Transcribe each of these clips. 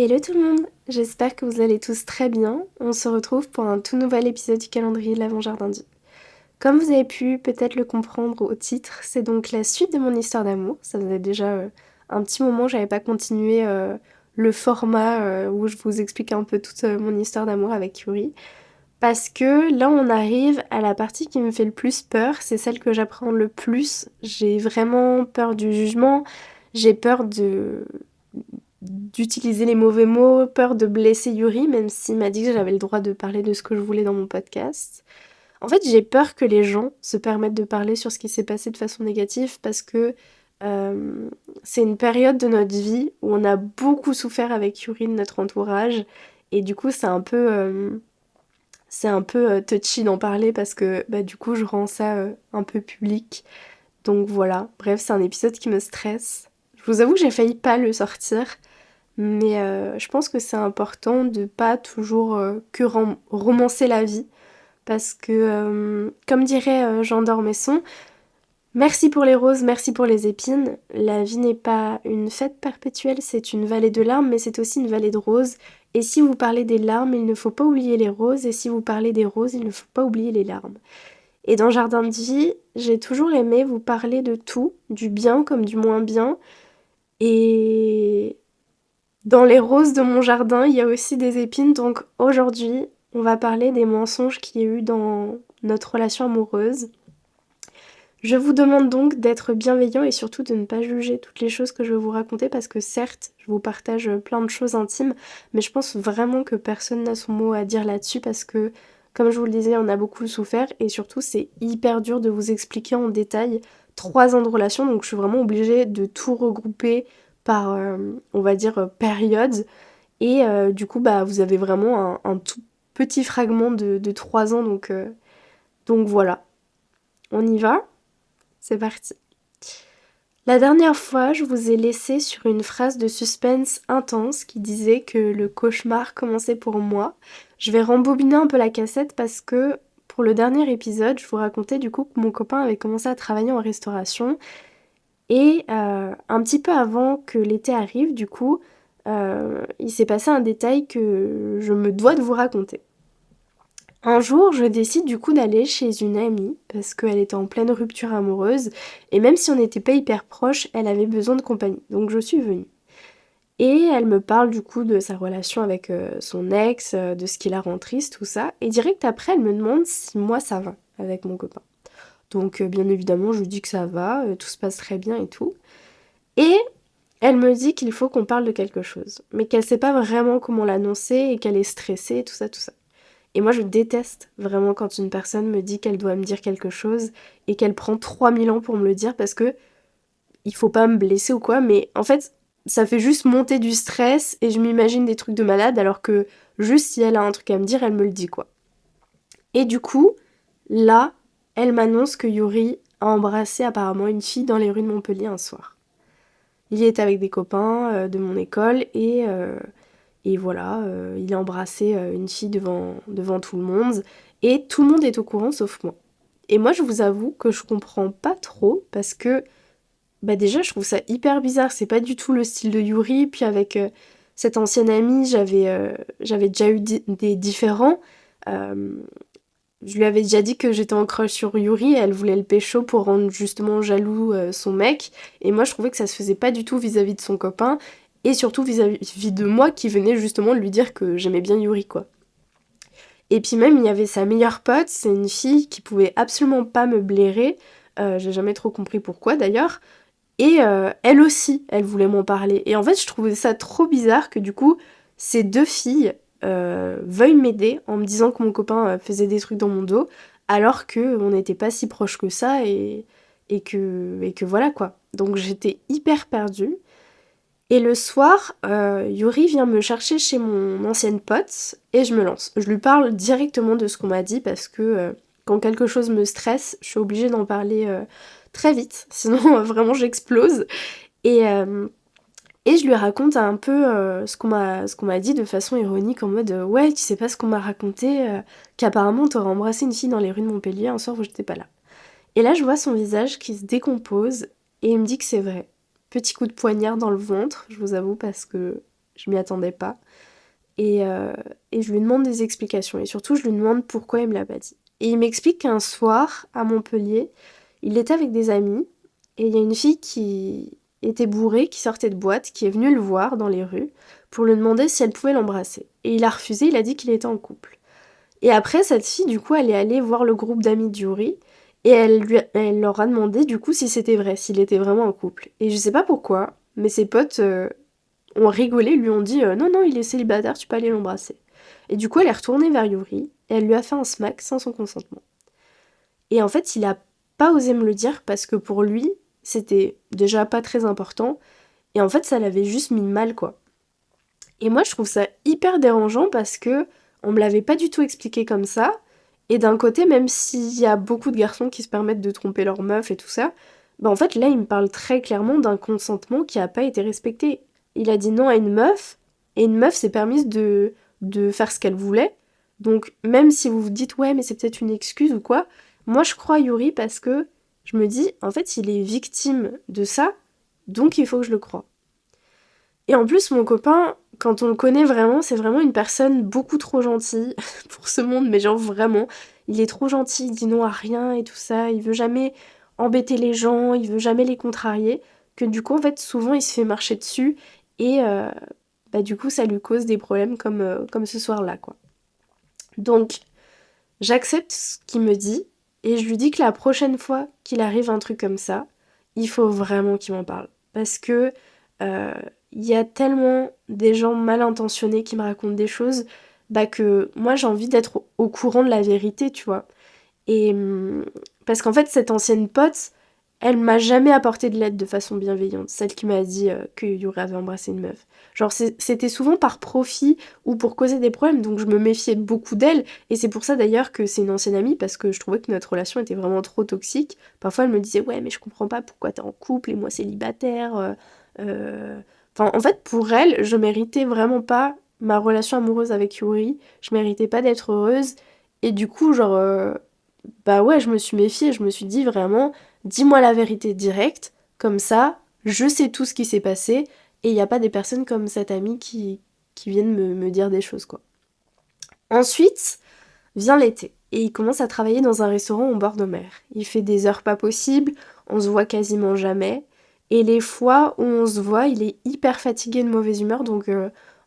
Hello tout le monde, j'espère que vous allez tous très bien. On se retrouve pour un tout nouvel épisode du calendrier de l'Avent-Jardin d'I. Comme vous avez pu peut-être le comprendre au titre, c'est donc la suite de mon histoire d'amour. Ça faisait déjà un petit moment que j'avais pas continué le format où je vous explique un peu toute mon histoire d'amour avec Yuri. Parce que là on arrive à la partie qui me fait le plus peur, c'est celle que j'appréhende le plus. J'ai vraiment peur du jugement, j'ai peur d'utiliser les mauvais mots, peur de blesser Yuri, même s'il m'a dit que j'avais le droit de parler de ce que je voulais dans mon podcast. En fait, j'ai peur que les gens se permettent de parler sur ce qui s'est passé de façon négative parce que euh, c'est une période de notre vie où on a beaucoup souffert avec Yuri de notre entourage et du coup c'est un peu touchy d'en parler parce que bah, du coup je rends ça un peu public. Donc voilà, bref, c'est un épisode qui me stresse. Je vous avoue que j'ai failli pas le sortir, mais je pense que c'est important de pas toujours que romancer la vie. Parce que, comme dirait Jean d'Ormesson, merci pour les roses, merci pour les épines. La vie n'est pas une fête perpétuelle, c'est une vallée de larmes, mais c'est aussi une vallée de roses. Et si vous parlez des larmes, il ne faut pas oublier les roses. Et si vous parlez des roses, il ne faut pas oublier les larmes. Et dans Jardin de vie, j'ai toujours aimé vous parler de tout, du bien comme du moins bien. Et dans les roses de mon jardin, il y a aussi des épines, donc aujourd'hui, on va parler des mensonges qu'il y a eu dans notre relation amoureuse. Je vous demande donc d'être bienveillant et surtout de ne pas juger toutes les choses que je vais vous raconter parce que certes, je vous partage plein de choses intimes, mais je pense vraiment que personne n'a son mot à dire là-dessus parce que, comme je vous le disais, on a beaucoup souffert et surtout c'est hyper dur de vous expliquer en détail 3 ans de relation, donc je suis vraiment obligée de tout regrouper par, on va dire, période. Et du coup, bah, vous avez vraiment un tout petit fragment de 3 ans, donc voilà. On y va? C'est parti. La dernière fois, je vous ai laissé sur une phrase de suspense intense qui disait que le cauchemar commençait pour moi. Je vais rembobiner un peu la cassette parce que pour le dernier épisode, je vous racontais du coup que mon copain avait commencé à travailler en restauration et un petit peu avant que l'été arrive, du coup, il s'est passé un détail que je me dois de vous raconter. Un jour, je décide du coup d'aller chez une amie parce qu'elle était en pleine rupture amoureuse et même si on n'était pas hyper proches, elle avait besoin de compagnie. Donc je suis venue. Et elle me parle du coup de sa relation avec son ex, de ce qui la rend triste, tout ça. Et direct après, elle me demande si moi ça va avec mon copain. Donc bien évidemment, je lui dis que ça va, tout se passe très bien et tout. Et elle me dit qu'il faut qu'on parle de quelque chose, mais qu'elle sait pas vraiment comment l'annoncer et qu'elle est stressée, tout ça, tout ça. Et moi, je déteste vraiment quand une personne me dit qu'elle doit me dire quelque chose et qu'elle prend 3000 ans pour me le dire parce que il faut pas me blesser ou quoi, mais en fait, ça fait juste monter du stress et je m'imagine des trucs de malade alors que juste si elle a un truc à me dire, elle me le dit quoi. Et du coup, là, elle m'annonce que Yuri a embrassé apparemment une fille dans les rues de Montpellier un soir. Il y était avec des copains de mon école et voilà, il a embrassé une fille devant tout le monde. Et tout le monde est au courant sauf moi. Et moi, je vous avoue que je comprends pas trop parce que, bah déjà, je trouve ça hyper bizarre. C'est pas du tout le style de Yuri. Puis avec cette ancienne amie, j'avais déjà eu des différends. Euh, je lui avais déjà dit que j'étais en crush sur Yuri. Elle voulait le pécho pour rendre justement jaloux son mec. Et moi, je trouvais que ça se faisait pas du tout vis-à-vis de son copain. Et surtout vis-à-vis de moi qui venais justement de lui dire que j'aimais bien Yuri, quoi. Et puis même, il y avait sa meilleure pote, c'est une fille qui pouvait absolument pas me blairer. J'ai jamais trop compris pourquoi d'ailleurs. Et elle aussi, elle voulait m'en parler. Et en fait, je trouvais ça trop bizarre que du coup, ces deux filles veuillent m'aider en me disant que mon copain faisait des trucs dans mon dos, alors que on n'était pas si proches que ça et que voilà quoi. Donc j'étais hyper perdue. Et le soir, Yuri vient me chercher chez mon ancienne pote et je me lance. Je lui parle directement de ce qu'on m'a dit parce que quand quelque chose me stresse, je suis obligée d'en parler très vite, sinon vraiment j'explose. Et, euh, et je lui raconte un peu ce qu'on m'a dit de façon ironique en mode ouais, tu sais pas ce qu'on m'a raconté, qu'apparemment t'aurais embrassé une fille dans les rues de Montpellier un soir où j'étais pas là. Et là, je vois son visage qui se décompose et il me dit que c'est vrai. Petit coup de poignard dans le ventre, je vous avoue, parce que je m'y attendais pas. Et je lui demande des explications. Et surtout, je lui demande pourquoi il me l'a pas dit. Et il m'explique qu'un soir, à Montpellier, il était avec des amis, et il y a une fille qui était bourrée, qui sortait de boîte, qui est venue le voir dans les rues, pour lui demander si elle pouvait l'embrasser. Et il a refusé, il a dit qu'il était en couple. Et après, cette fille, du coup, elle est allée voir le groupe d'amis de Yuri, et elle leur a demandé, du coup, si c'était vrai, s'il était vraiment en couple. Et je sais pas pourquoi, mais ses potes ont rigolé, lui ont dit non, non, il est célibataire, tu peux aller l'embrasser. Et du coup, elle est retournée vers Yuri, et elle lui a fait un smack sans son consentement. Et en fait, il a pas osé me le dire parce que pour lui, c'était déjà pas très important, et en fait, ça l'avait juste mis mal, quoi. Et moi, je trouve ça hyper dérangeant parce que on me l'avait pas du tout expliqué comme ça. Et d'un côté, même s'il y a beaucoup de garçons qui se permettent de tromper leur meuf et tout ça, bah en fait, là, il me parle très clairement d'un consentement qui a pas été respecté. Il a dit non à une meuf, et une meuf s'est permise de faire ce qu'elle voulait. Donc, même si vous vous dites, ouais, mais c'est peut-être une excuse ou quoi, moi, je crois à Yuri parce que je me dis, en fait, il est victime de ça, donc il faut que je le croie. Et en plus, mon copain, quand on le connaît vraiment, c'est vraiment une personne beaucoup trop gentille pour ce monde, mais genre vraiment, il est trop gentil, il dit non à rien et tout ça, il veut jamais embêter les gens, il veut jamais les contrarier, que du coup, en fait, souvent, il se fait marcher dessus, et bah du coup, ça lui cause des problèmes comme ce soir-là, quoi. Donc, j'accepte ce qu'il me dit, et je lui dis que la prochaine fois qu'il arrive un truc comme ça, il faut vraiment qu'il m'en parle. Parce que euh, il y a tellement des gens mal intentionnés qui me racontent des choses, bah que moi j'ai envie d'être au courant de la vérité, tu vois. Et parce qu'en fait, cette ancienne pote, elle m'a jamais apporté de l'aide de façon bienveillante, celle qui m'a dit que Yuri avait embrassé une meuf. Genre, c'était souvent par profit ou pour causer des problèmes, donc je me méfiais beaucoup d'elle, et c'est pour ça d'ailleurs que c'est une ancienne amie, parce que je trouvais que notre relation était vraiment trop toxique. Parfois, elle me disait, ouais, mais je comprends pas pourquoi t'es en couple et moi célibataire. Euh. Enfin, en fait, pour elle, je méritais vraiment pas ma relation amoureuse avec Yuri, je méritais pas d'être heureuse, et du coup, genre. Bah ouais, je me suis méfiée, je me suis dit vraiment, dis-moi la vérité directe, comme ça, je sais tout ce qui s'est passé, et il n'y a pas des personnes comme cette amie qui viennent me dire des choses, quoi. Ensuite, vient l'été, et il commence à travailler dans un restaurant au bord de mer. Il fait des heures pas possibles, on se voit quasiment jamais, et les fois où on se voit, il est hyper fatigué, de mauvaise humeur, donc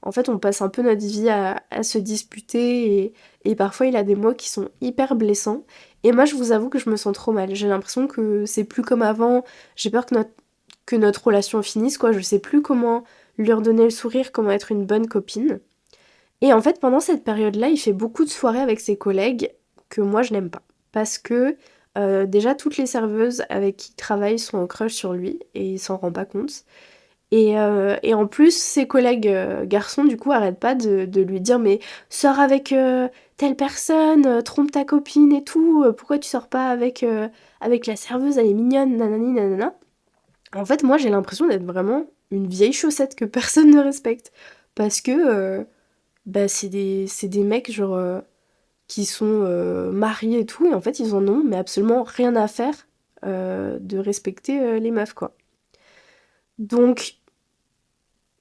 en fait on passe un peu notre vie à se disputer, et parfois il a des mots qui sont hyper blessants. Et moi je vous avoue que je me sens trop mal, j'ai l'impression que c'est plus comme avant, j'ai peur que notre relation finisse, quoi, je sais plus comment lui redonner le sourire, comment être une bonne copine. Et en fait, pendant cette période-là, il fait beaucoup de soirées avec ses collègues que moi je n'aime pas. Parce que déjà, toutes les serveuses avec qui il travaille sont en crush sur lui et il s'en rend pas compte. Et en plus, ses collègues garçons, du coup, arrêtent pas de lui dire mais sors avec telle personne, trompe ta copine et tout, pourquoi tu sors pas avec la serveuse, elle est mignonne, nanani nanana. En fait, moi j'ai l'impression d'être vraiment une vieille chaussette que personne ne respecte. Parce que bah, c'est des mecs genre qui sont mariés et tout, et en fait ils en ont mais absolument rien à faire de respecter les meufs, quoi. Donc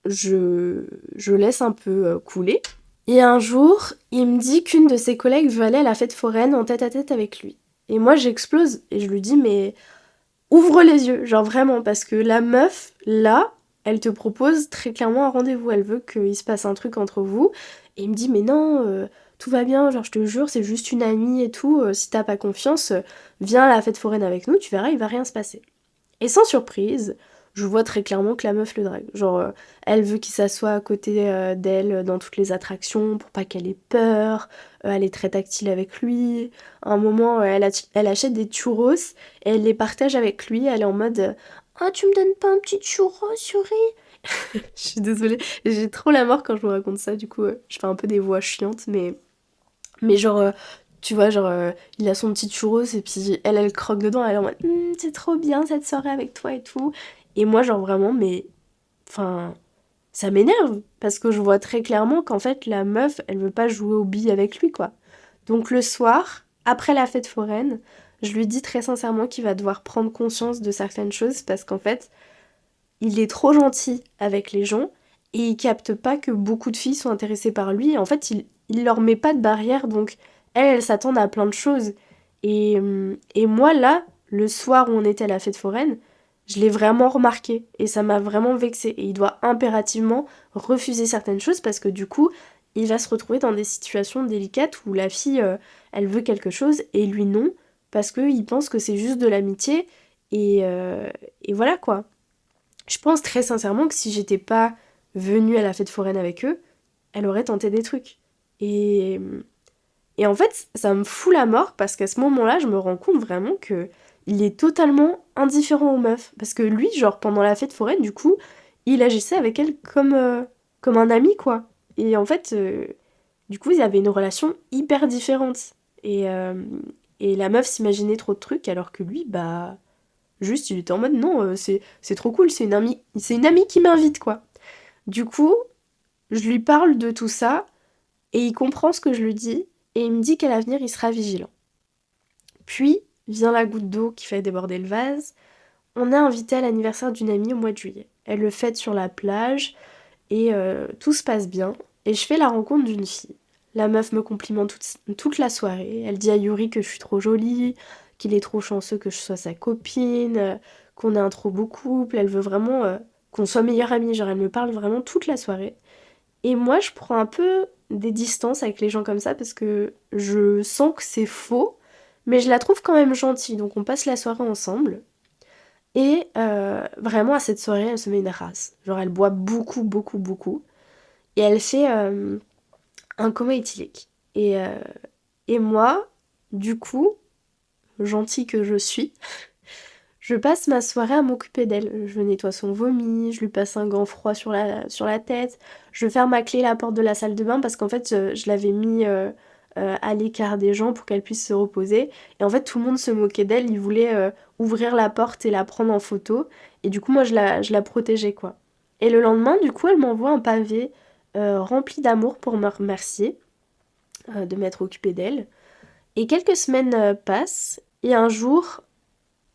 je laisse un peu couler. Et un jour, il me dit qu'une de ses collègues veut aller à la fête foraine en tête à tête avec lui. Et moi j'explose et je lui dis mais ouvre les yeux, genre vraiment, parce que la meuf, là, elle te propose très clairement un rendez-vous, elle veut qu'il se passe un truc entre vous, et il me dit mais non, tout va bien, genre je te jure, c'est juste une amie et tout, si t'as pas confiance, viens à la fête foraine avec nous, tu verras, il va rien se passer. Et sans surprise, je vois très clairement que la meuf le drague. Genre, elle veut qu'il s'assoie à côté d'elle dans toutes les attractions pour pas qu'elle ait peur. Elle est très tactile avec lui. À un moment, elle achète des churros et elle les partage avec lui. Elle est en mode ah, tu me donnes pas un petit churro, Yuri? Je suis désolée, j'ai trop la mort quand je vous raconte ça. Du coup, je fais un peu des voix chiantes, mais genre, tu vois, genre, il a son petit churros et puis elle croque dedans, elle est en mode c'est trop bien cette soirée avec toi et tout. Et moi, genre, vraiment, mais. Enfin. Ça m'énerve parce que je vois très clairement qu'en fait, la meuf, elle veut pas jouer aux billes avec lui, quoi. Donc le soir, après la fête foraine, je lui dis très sincèrement qu'il va devoir prendre conscience de certaines choses parce qu'en fait, il est trop gentil avec les gens et il capte pas que beaucoup de filles sont intéressées par lui. En fait, il leur met pas de barrière, donc elles s'attendent à plein de choses. Et moi, là, le soir où on était à la fête foraine, je l'ai vraiment remarqué et ça m'a vraiment vexée. Et il doit impérativement refuser certaines choses parce que du coup, il va se retrouver dans des situations délicates où la fille, elle veut quelque chose et lui non, parce qu'il pense que c'est juste de l'amitié et voilà quoi. Je pense très sincèrement que si j'étais pas venue à la fête foraine avec eux, elle aurait tenté des trucs. Et, et en fait, ça me fout la mort parce qu'à ce moment-là, je me rends compte vraiment que il est totalement indifférent aux meufs. Parce que lui, genre, pendant la fête foraine, du coup, il agissait avec elle comme un ami, quoi. Et en fait, du coup, ils avaient une relation hyper différente. Et la meuf s'imaginait trop de trucs alors que lui, bah, juste, il était en mode non, c'est trop cool, c'est une amie qui m'invite, quoi. Du coup, je lui parle de tout ça et il comprend ce que je lui dis et il me dit qu'à l'avenir, il sera vigilant. Puis vient la goutte d'eau qui fait déborder le vase. On est invité à l'anniversaire d'une amie au mois de juillet. Elle le fête sur la plage et tout se passe bien. Et je fais la rencontre d'une fille. La meuf me complimente toute la soirée. Elle dit à Yuri que je suis trop jolie, qu'il est trop chanceux que je sois sa copine, qu'on ait un trop beau couple. Elle veut vraiment qu'on soit meilleure amie. Genre, elle me parle vraiment toute la soirée. Et moi, je prends un peu des distances avec les gens comme ça parce que je sens que c'est faux, mais je la trouve quand même gentille. Donc, on passe la soirée ensemble. Et vraiment, à cette soirée, elle se met une race. Genre, elle boit beaucoup, beaucoup, beaucoup. Et elle fait un coma éthylique. Et moi, du coup, gentille que je suis, je passe ma soirée à m'occuper d'elle. Je nettoie son vomi, je lui passe un gant froid sur la tête, je ferme à clé la porte de la salle de bain parce qu'en fait, je l'avais mis à l'écart des gens pour qu'elle puisse se reposer. Et en fait, tout le monde se moquait d'elle, ils voulaient ouvrir la porte et la prendre en photo. Et du coup, moi, je la protégeais, quoi. Et le lendemain, du coup, elle m'envoie un pavé rempli d'amour pour me remercier de m'être occupée d'elle. Et quelques semaines passent, et un jour,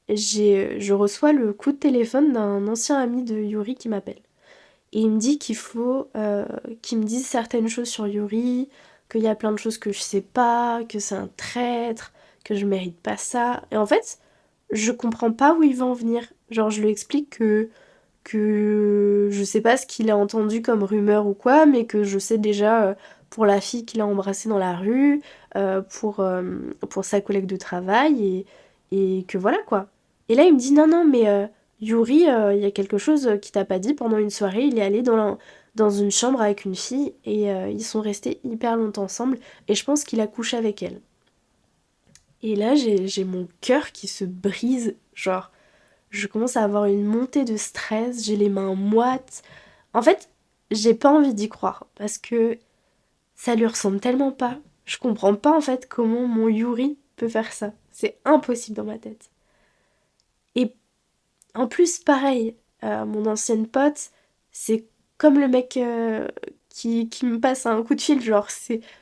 je reçois le coup de téléphone d'un ancien ami de Yuri qui m'appelle. Et il me dit qu'il faut qu'il me dise certaines choses sur Yuri, qu'il y a plein de choses que je sais pas, que c'est un traître, que je mérite pas ça. Et en fait, je comprends pas où il va en venir. Genre, je lui explique que je sais pas ce qu'il a entendu comme rumeur ou quoi, mais que je sais déjà pour la fille qu'il a embrassée dans la rue, pour sa collègue de travail, et que voilà quoi. Et là il me dit non, non, mais Yuri, il y a quelque chose qui t'a pas dit pendant une soirée, il est allé dans une chambre avec une fille, et ils sont restés hyper longtemps ensemble, et je pense qu'il a couché avec elle. Et là j'ai mon cœur qui se brise, genre je commence à avoir une montée de stress, j'ai les mains moites. En fait, j'ai pas envie d'y croire parce que ça lui ressemble tellement pas. Je comprends pas en fait comment mon Yuri peut faire ça. C'est impossible dans ma tête. Et en plus, pareil, mon ancienne pote, c'est comme le mec qui me passe un coup de fil. Genre,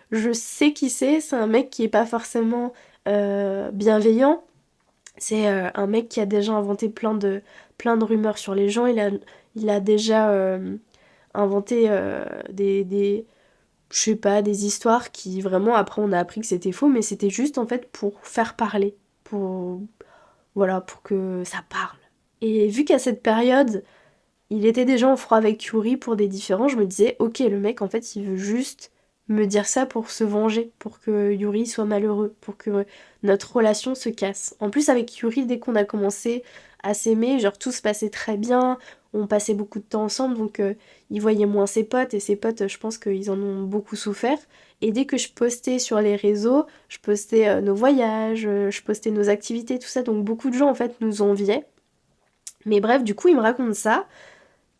je sais qui c'est un mec qui est pas forcément bienveillant. C'est un mec qui a déjà inventé plein de rumeurs sur les gens. Il a déjà inventé je sais pas, des histoires qui vraiment, après, on a appris que c'était faux, mais c'était juste en fait pour faire parler, voilà, pour que ça parle. Et vu qu'à cette période, il était déjà en froid avec Yuri pour des différends, je me disais, ok, le mec, en fait, il veut juste me dire ça pour se venger, pour que Yuri soit malheureux, pour que notre relation se casse. En plus, avec Yuri, dès qu'on a commencé à s'aimer, genre tout se passait très bien, on passait beaucoup de temps ensemble, donc il voyait moins ses potes, et ses potes, je pense qu'ils en ont beaucoup souffert. Et dès que je postais sur les réseaux, je postais nos voyages, je postais nos activités, tout ça, donc beaucoup de gens, en fait, nous enviaient. Mais bref, du coup, il me raconte ça.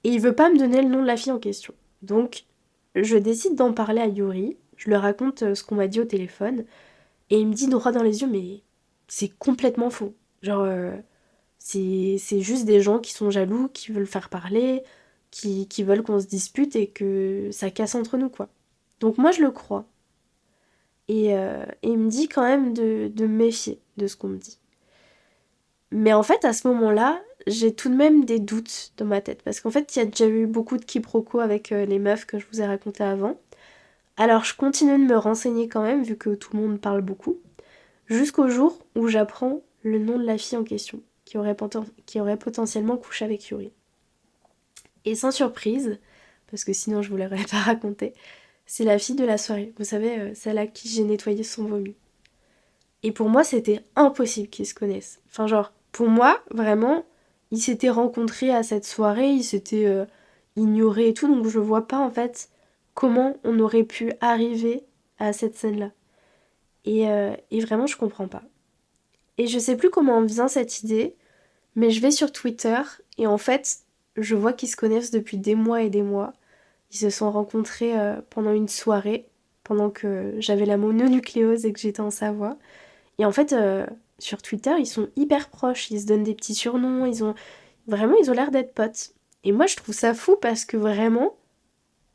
Et il veut pas me donner le nom de la fille en question. Donc, je décide d'en parler à Yuri. Je lui raconte ce qu'on m'a dit au téléphone. Et il me dit droit dans les yeux, mais c'est complètement faux. Genre, c'est juste des gens qui sont jaloux, qui veulent faire parler, qui veulent qu'on se dispute et que ça casse entre nous, quoi. Donc moi, je le crois. Et il me dit quand même de me méfier de ce qu'on me dit. Mais en fait, à ce moment-là, j'ai tout de même des doutes dans ma tête. Parce qu'en fait, il y a déjà eu beaucoup de quiproquos avec les meufs que je vous ai raconté avant. Alors je continue de me renseigner quand même, vu que tout le monde parle beaucoup. Jusqu'au jour où j'apprends le nom de la fille en question, qui aurait potentiellement couché avec Yuri. Et sans surprise, parce que sinon je vous l'aurais pas raconté, c'est la fille de la soirée. Vous savez, celle à qui j'ai nettoyé son vomi. Et pour moi, c'était impossible qu'ils se connaissent. Enfin, genre, pour moi, vraiment, ils s'étaient rencontrés à cette soirée, ils s'étaient ignorés et tout, donc je vois pas en fait comment on aurait pu arriver à cette scène-là. Et vraiment, je comprends pas. Et je sais plus comment me vient cette idée, mais je vais sur Twitter et en fait, je vois qu'ils se connaissent depuis des mois et des mois. Ils se sont rencontrés pendant une soirée, pendant que j'avais la mononucléose et que j'étais en Savoie. Et en fait, sur Twitter, ils sont hyper proches, ils se donnent des petits surnoms, ils ont l'air d'être potes. Et moi, je trouve ça fou parce que vraiment,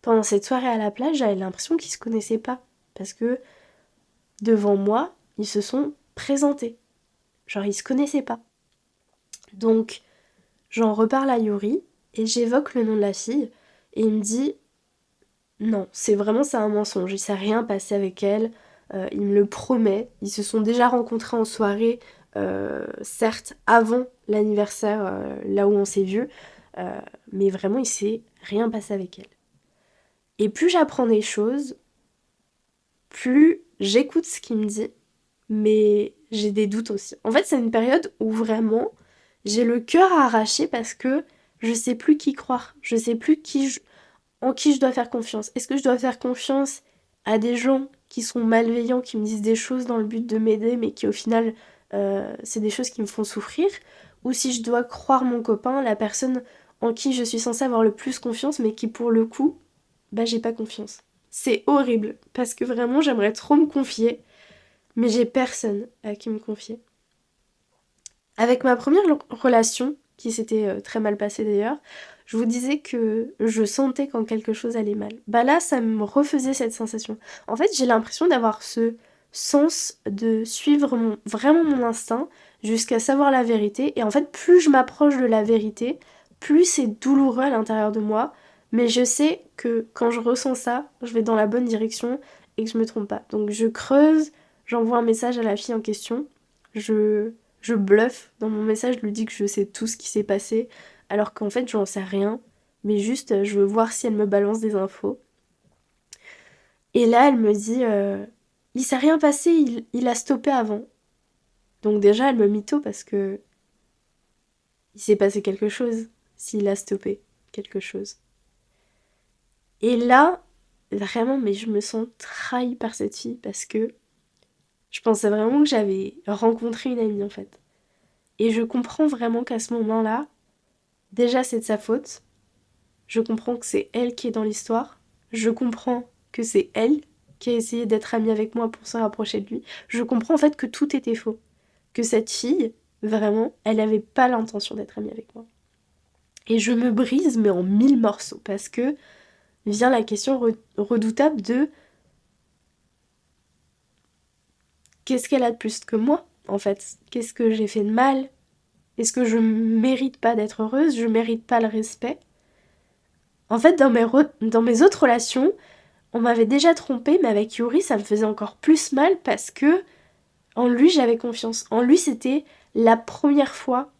pendant cette soirée à la plage, j'avais l'impression qu'ils se connaissaient pas. Parce que devant moi, ils se sont présentés. Genre, ils se connaissaient pas. Donc, j'en reparle à Yuri et j'évoque le nom de la fille et il me dit non, c'est vraiment ça un mensonge, il s'est rien passé avec elle, il me le promet, ils se sont déjà rencontrés en soirée, certes avant l'anniversaire, là où on s'est vus, mais vraiment il s'est rien passé avec elle. Et plus j'apprends des choses, plus j'écoute ce qu'il me dit, mais j'ai des doutes aussi. En fait, c'est une période où vraiment j'ai le cœur arraché parce que je sais plus qui croire, je sais plus en qui je dois faire confiance. Est-ce que je dois faire confiance à des gens qui sont malveillants, qui me disent des choses dans le but de m'aider, mais qui au final, c'est des choses qui me font souffrir? Ou si je dois croire mon copain, la personne en qui je suis censée avoir le plus confiance, mais qui pour le coup, bah j'ai pas confiance. C'est horrible, parce que vraiment j'aimerais trop me confier, mais j'ai personne à qui me confier. Avec ma première relation, qui s'était très mal passée d'ailleurs, je vous disais que je sentais quand quelque chose allait mal. Bah là, ça me refaisait cette sensation. En fait, j'ai l'impression d'avoir ce sens de suivre vraiment mon instinct jusqu'à savoir la vérité. Et en fait, plus je m'approche de la vérité, plus c'est douloureux à l'intérieur de moi. Mais je sais que quand je ressens ça, je vais dans la bonne direction et que je me trompe pas. Donc je creuse, j'envoie un message à la fille en question. Je bluffe dans mon message, je lui dis que je sais tout ce qui s'est passé, alors qu'en fait j'en sais rien, mais juste je veux voir si elle me balance des infos. Et là elle me dit il s'est rien passé, il a stoppé avant. Donc déjà elle me mytho parce que il s'est passé quelque chose s'il a stoppé quelque chose. Et là, vraiment, mais je me sens trahie par cette fille parce que je pensais vraiment que j'avais rencontré une amie en fait. Et je comprends vraiment qu'à ce moment-là, déjà c'est de sa faute. Je comprends que c'est elle qui est dans l'histoire. Je comprends que c'est elle qui a essayé d'être amie avec moi pour se rapprocher de lui. Je comprends en fait que tout était faux. Que cette fille, vraiment, elle n'avait pas l'intention d'être amie avec moi. Et je me brise, mais en 1000 morceaux, parce que vient la question redoutable de qu'est-ce qu'elle a de plus que moi, en fait? Qu'est-ce que j'ai fait de mal? Est-ce que je mérite pas d'être heureuse? Je mérite pas le respect? En fait, dans mes autres relations, on m'avait déjà trompée, mais avec Yuri, ça me faisait encore plus mal parce que en lui, j'avais confiance. En lui, c'était la première fois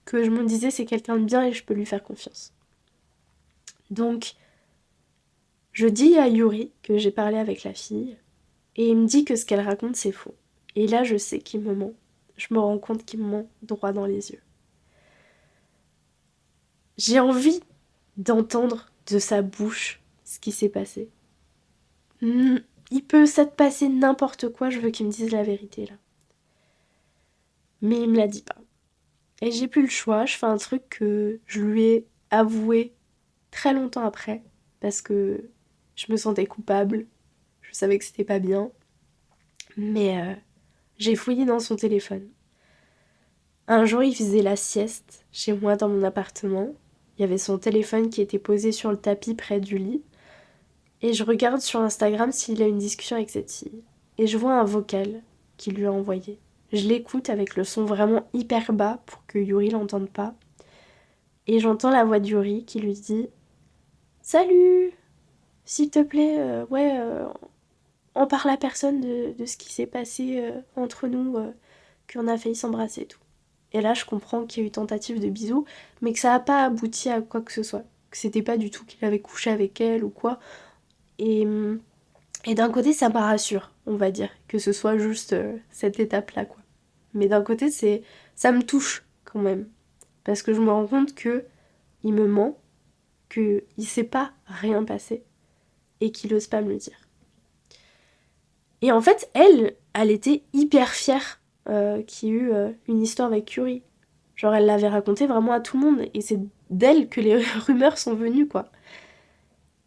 que je me disais c'est quelqu'un de bien et je peux lui faire confiance. Donc, je dis à Yuri que j'ai parlé avec la fille et il me dit que ce qu'elle raconte, c'est faux. Et là, je sais qu'il me ment. Je me rends compte qu'il me ment droit dans les yeux. J'ai envie d'entendre de sa bouche ce qui s'est passé. Il peut s'être passé n'importe quoi, je veux qu'il me dise la vérité là. Mais il me l'a dit pas. Et j'ai plus le choix, je fais un truc que je lui ai avoué très longtemps après, parce que je me sentais coupable, je savais que c'était pas bien, mais j'ai fouillé dans son téléphone. Un jour, il faisait la sieste chez moi dans mon appartement. Il y avait son téléphone qui était posé sur le tapis près du lit. Et je regarde sur Instagram s'il a une discussion avec cette fille. Et je vois un vocal qu'il lui a envoyé. Je l'écoute avec le son vraiment hyper bas pour que Yuri l'entende pas. Et j'entends la voix d'Yuri qui lui dit «Salut! S'il te plaît, on parle à personne de ce qui s'est passé entre nous, qu'on a failli s'embrasser et tout.» Et là, je comprends qu'il y a eu tentative de bisous, mais que ça n'a pas abouti à quoi que ce soit. Que c'était pas du tout qu'il avait couché avec elle ou quoi. Et, et d'un côté, ça me rassure, on va dire, que ce soit juste cette étape-là, quoi. Mais d'un côté, ça me touche quand même. Parce que je me rends compte que il me ment, qu'il s'est pas rien passé et qu'il ose pas me le dire. Et en fait, elle était hyper fière qu'il y ait eu une histoire avec Curie. Genre, elle l'avait raconté vraiment à tout le monde, et c'est d'elle que les rumeurs sont venues, quoi.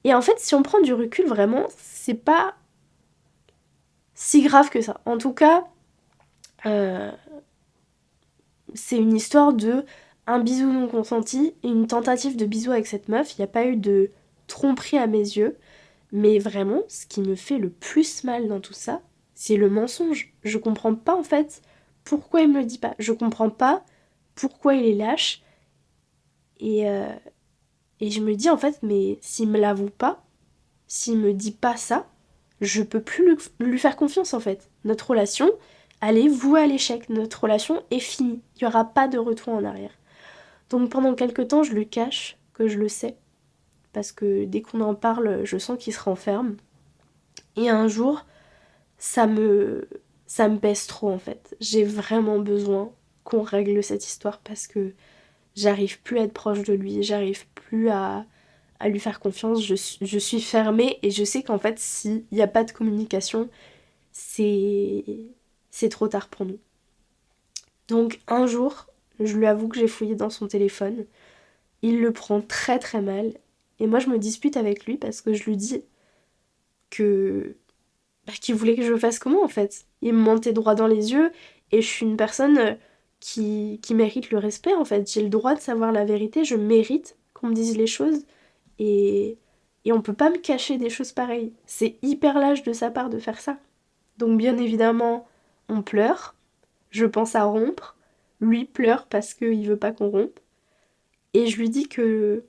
Et en fait, si on prend du recul, vraiment, c'est pas si grave que ça. En tout cas, euh, c'est une histoire de un bisou non consenti et une tentative de bisou avec cette meuf. Il n'y a pas eu de tromperie à mes yeux. Mais vraiment, ce qui me fait le plus mal dans tout ça, c'est le mensonge. Je comprends pas en fait pourquoi il me le dit pas. Je comprends pas pourquoi il est lâche. Et, euh, et je me dis en fait, mais s'il me l'avoue pas, s'il me dit pas ça, je peux plus lui faire confiance en fait. Notre relation, elle est vouée à l'échec. Notre relation est finie. Il y aura pas de retour en arrière. Donc pendant quelques temps, je le cache, que je le sais. Parce que dès qu'on en parle, je sens qu'il se renferme. Et un jour, ça me ça me pèse trop en fait. J'ai vraiment besoin qu'on règle cette histoire parce que j'arrive plus à être proche de lui, j'arrive plus à lui faire confiance, je suis fermée et je sais qu'en fait s'il n'y a pas de communication, c'est c'est trop tard pour nous. Donc un jour, je lui avoue que j'ai fouillé dans son téléphone, il le prend très très mal et moi je me dispute avec lui parce que je lui dis que qui voulait que je fasse comment en fait. Il me mentait droit dans les yeux et je suis une personne qui mérite le respect en fait. J'ai le droit de savoir la vérité, je mérite qu'on me dise les choses et, et on peut pas me cacher des choses pareilles. C'est hyper lâche de sa part de faire ça. Donc bien évidemment, on pleure, je pense à rompre, lui pleure parce qu'il veut pas qu'on rompe et je lui dis que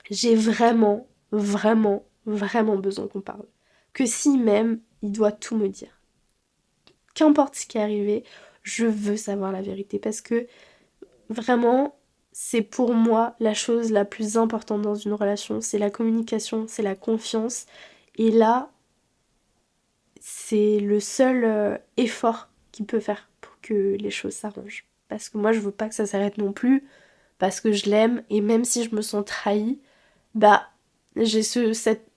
j'ai vraiment, vraiment, vraiment besoin qu'on parle. Que si même, il doit tout me dire. Qu'importe ce qui est arrivé, je veux savoir la vérité parce que vraiment, c'est pour moi la chose la plus importante dans une relation, c'est la communication, c'est la confiance. Et là, c'est le seul effort qu'il peut faire pour que les choses s'arrangent. Parce que moi, je veux pas que ça s'arrête non plus, parce que je l'aime, et même si je me sens trahie, bah, j'ai cette...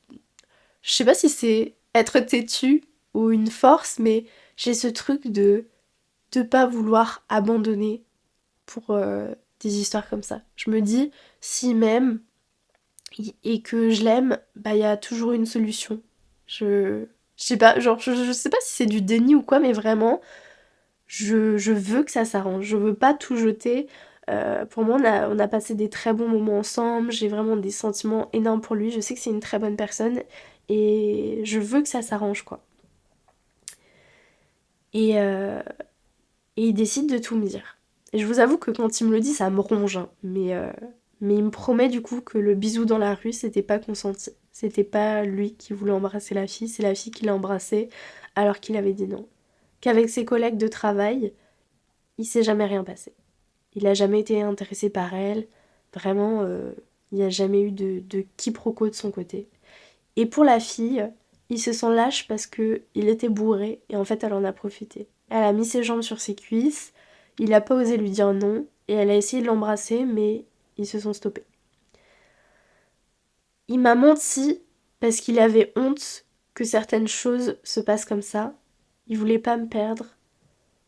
Je sais pas si c'est être têtu ou une force, mais j'ai ce truc de pas vouloir abandonner pour des histoires comme ça. Je me dis, si même et que je l'aime, bah il y a toujours une solution. Je sais pas, genre je sais pas si c'est du déni ou quoi, mais vraiment, je veux que ça s'arrange. Je veux pas tout jeter. Pour moi, on a passé des très bons moments ensemble. J'ai vraiment des sentiments énormes pour lui. Je sais que c'est une très bonne personne et je veux que ça s'arrange, quoi. Et, euh, et il décide de tout me dire. Et je vous avoue que quand il me le dit, ça me ronge, hein. Mais il me promet du coup que le bisou dans la rue, c'était pas consenti. C'était pas lui qui voulait embrasser la fille, c'est la fille qui l'a embrassé alors qu'il avait dit non. Qu'avec ses collègues de travail, il s'est jamais rien passé. Il a jamais été intéressé par elle. Vraiment, il n'y a jamais eu de quiproquo de son côté. Et pour la fille, il se sent lâche parce que il était bourré et en fait elle en a profité. Elle a mis ses jambes sur ses cuisses, il a pas osé lui dire non et elle a essayé de l'embrasser mais ils se sont stoppés. Il m'a menti parce qu'il avait honte que certaines choses se passent comme ça. Il voulait pas me perdre.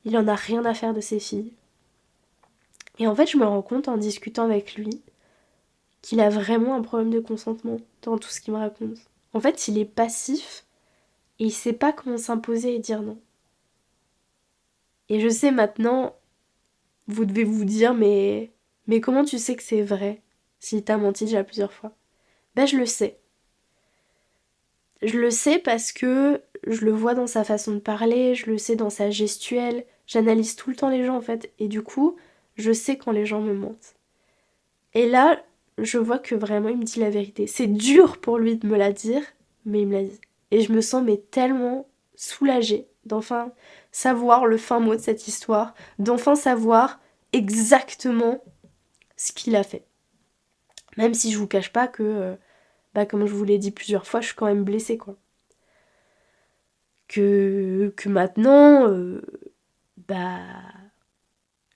Il en a rien à faire de ses filles. Et en fait, je me rends compte en discutant avec lui qu'il a vraiment un problème de consentement dans tout ce qu'il me raconte. En fait, il est passif et il sait pas comment s'imposer et dire non. Et je sais maintenant, vous devez vous dire, mais comment tu sais que c'est vrai s'il t'a menti déjà plusieurs fois? Ben je le sais. Je le sais parce que je le vois dans sa façon de parler, je le sais dans sa gestuelle, j'analyse tout le temps les gens en fait, et du coup, je sais quand les gens me mentent. Et là, je vois que vraiment il me dit la vérité. C'est dur pour lui de me la dire, mais il me l'a dit. Et je me sens mais tellement soulagée d'enfin savoir le fin mot de cette histoire, d'enfin savoir exactement ce qu'il a fait. Même si je vous cache pas que, comme je vous l'ai dit plusieurs fois, je suis quand même blessée, quoi. Que maintenant, bah,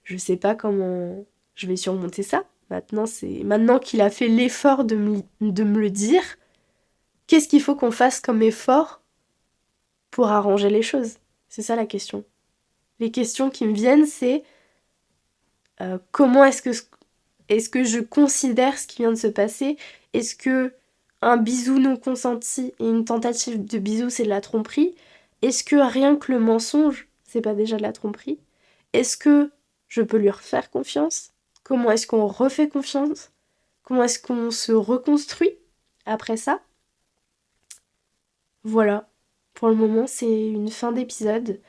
je sais pas comment je vais surmonter ça. Maintenant qu'il a fait l'effort de me le dire, qu'est-ce qu'il faut qu'on fasse comme effort pour arranger les choses? C'est ça la question. Les questions qui me viennent, c'est comment est-ce que je considère ce qui vient de se passer? Est-ce que un bisou non consenti et une tentative de bisou, c'est de la tromperie? Est-ce que rien que le mensonge, c'est pas déjà de la tromperie? Est-ce que je peux lui refaire confiance? Comment est-ce qu'on refait confiance? Comment est-ce qu'on se reconstruit après ça? Voilà. Pour le moment, c'est une fin d'épisode.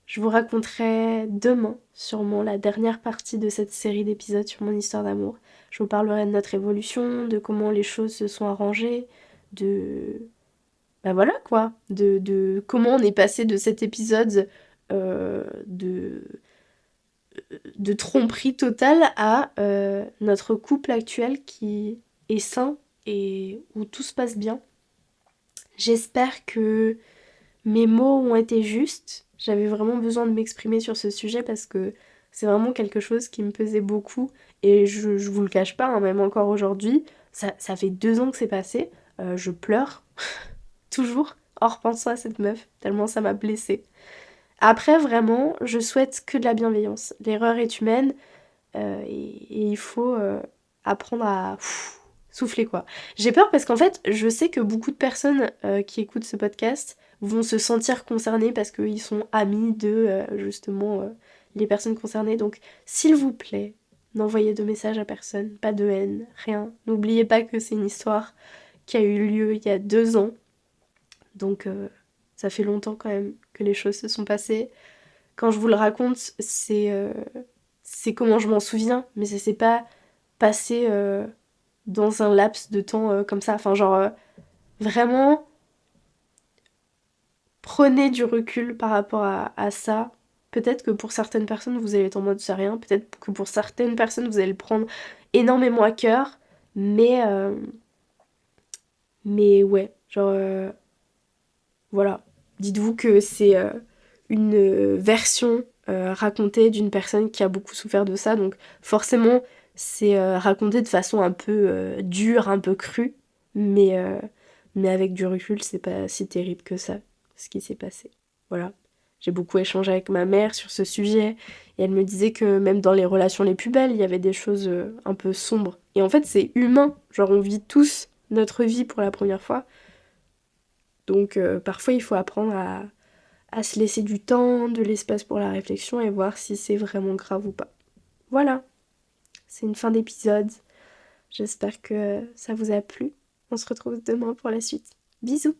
Je vous raconterai demain, sûrement, la dernière partie de cette série d'épisodes sur mon histoire d'amour. Je vous parlerai de notre évolution, de comment les choses se sont arrangées, de... Bah voilà quoi, de comment on est passé de cet épisode de tromperie totale à notre couple actuel qui est sain et où tout se passe bien. J'espère que mes mots ont été justes. J'avais vraiment besoin de m'exprimer sur ce sujet parce que c'est vraiment quelque chose qui me pesait beaucoup. Et je vous le cache pas, hein, même encore aujourd'hui, ça fait 2 ans que c'est passé. Je pleure, toujours, en repensant à cette meuf, tellement ça m'a blessée. Après, vraiment, je souhaite que de la bienveillance. L'erreur est humaine et il faut apprendre à souffler, quoi. J'ai peur parce qu'en fait, je sais que beaucoup de personnes qui écoutent ce podcast vont se sentir concernées parce qu'ils sont amis de, justement, les personnes concernées. Donc, s'il vous plaît, n'envoyez de messages à personne, pas de haine, rien. N'oubliez pas que c'est une histoire qui a eu lieu il y a 2 ans. Donc, ça fait longtemps quand même que les choses se sont passées. Quand je vous le raconte, c'est comment je m'en souviens, mais ça s'est pas passé dans un laps de temps comme ça. Enfin, genre, vraiment, prenez du recul par rapport à ça. Peut-être que pour certaines personnes, vous allez être en mode c'est rien. Peut-être que pour certaines personnes, vous allez le prendre énormément à cœur. Mais, euh, mais ouais, genre, voilà. Dites-vous que c'est une version racontée d'une personne qui a beaucoup souffert de ça. Donc forcément, c'est raconté de façon un peu dure, un peu crue. Mais, euh, mais avec du recul, c'est pas si terrible que ça, ce qui s'est passé. Voilà. J'ai beaucoup échangé avec ma mère sur ce sujet. Et elle me disait que même dans les relations les plus belles, il y avait des choses un peu sombres. Et en fait, c'est humain. Genre, on vit tous notre vie pour la première fois. Donc parfois il faut apprendre à se laisser du temps, de l'espace pour la réflexion et voir si c'est vraiment grave ou pas. Voilà, c'est une fin d'épisode. J'espère que ça vous a plu. On se retrouve demain pour la suite. Bisous!